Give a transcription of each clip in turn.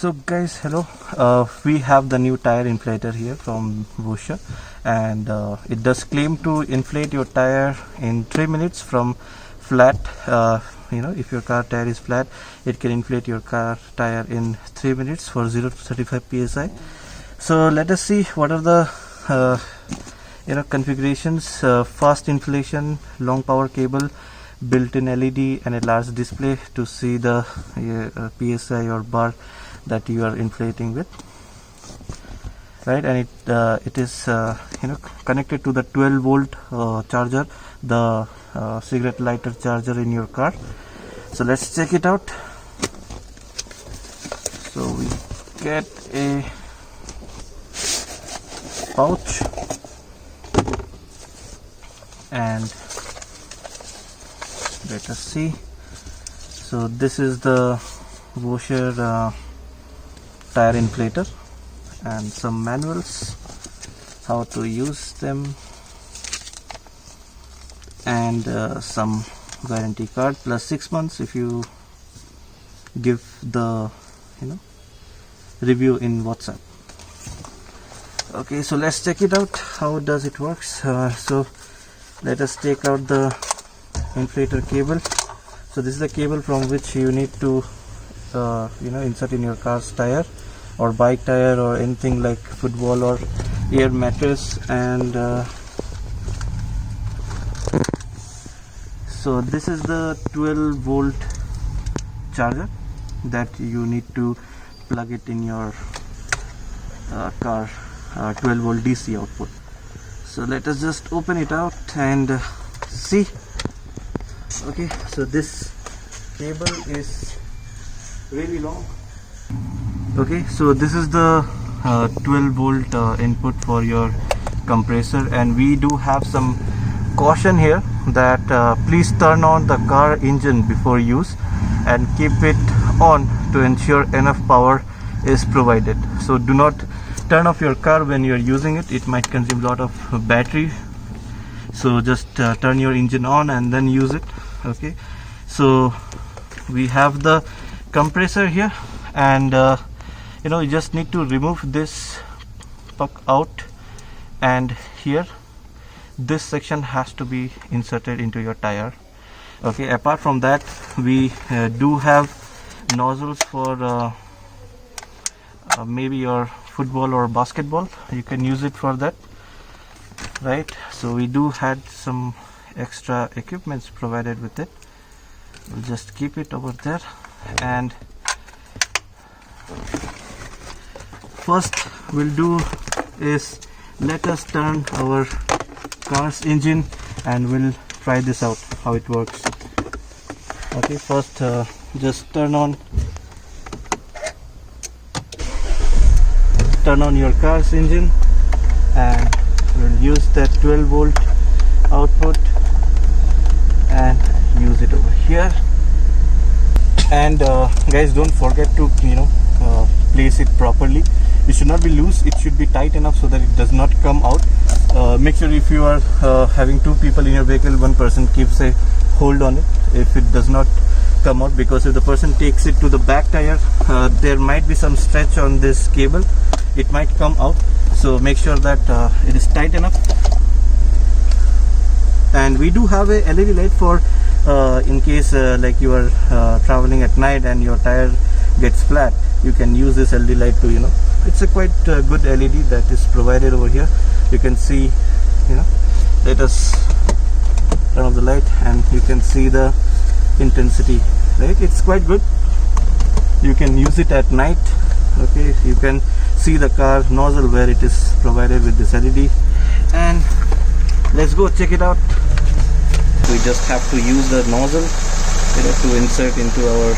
So guys, hello. We have the new tire inflator here from WOSCHER, and it does claim to inflate your tire in 3 minutes from flat. If your car tire is flat, it can inflate your car tire in 3 minutes for 0 to 35 psi. So let us see what are the configurations. Fast inflation, long power cable, built-in LED, and a large display to see the psi or bar that you are inflating with, right? And it is connected to the 12-volt charger, the cigarette lighter charger in your car. So let's check it out. So we get a pouch, and let us see. So this is the WOSCHER tire inflator, and some manuals how to use them, and some guarantee card plus 6 months if you give the review in WhatsApp. Okay, so let's check it out. How does it works? So let us take out the inflator cable. So this is the cable from which you need to insert in your car's tire or bike tire or anything like football or air mattress. And so this is the 12-volt charger that you need to plug it in your car, 12-volt DC output. So let us just open it out and see. Okay, so this cable is really long. Okay, so this is the 12-volt input for your compressor, and we do have some caution here that please turn on the car engine before use and keep it on to ensure enough power is provided. So do not turn off your car when you're using it. It might consume a lot of battery, so just turn your engine on and then use it. Okay, so we have the compressor here, and you just need to remove this puck out, and here this section has to be inserted into your tire. Okay, apart from that, we do have nozzles for maybe your football or basketball. You can use it for that, right? So we do had some extra equipments provided with it. We'll just keep it over there, and first we'll do is let us turn our car's engine and we'll try this out how it works. Okay, first just turn on your car's engine, and we'll use that 12-volt output and use it over here. And guys, don't forget to place it properly. It should not be loose, it should be tight enough so that it does not come out. Make sure if you are having 2 people in your vehicle, one person keeps a hold on it if it does not come out, because if the person takes it to the back tire, there might be some stretch on this cable, it might come out. So make sure that it is tight enough. And we do have a LED light for in case like you are traveling at night and your tire gets flat, you can use this LED light to it's a quite good LED that is provided over here. You can see, let us turn off the light and you can see the intensity, right? It's quite good. You can use it at night. Okay, you can see the car nozzle where it is provided with this LED, and let's go check it out. We just have to use the nozzle to insert into our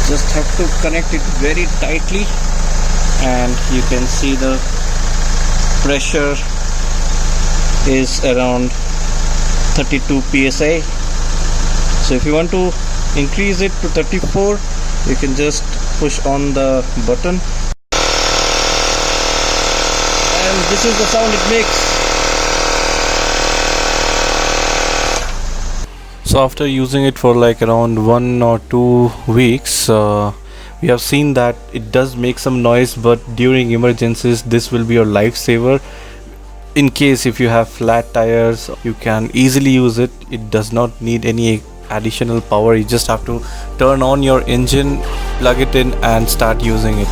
just have to connect it very tightly, and you can see the pressure is around 32 psi. So if you want to increase it to 34, you can just push on the button. this is the sound it makes. So after using it for like around 1 or 2 weeks, we have seen that it does make some noise, but during emergencies this will be your lifesaver. In case if you have flat tires, you can easily use it. It does not need any additional power. You just have to turn on your engine, plug it in and start using it.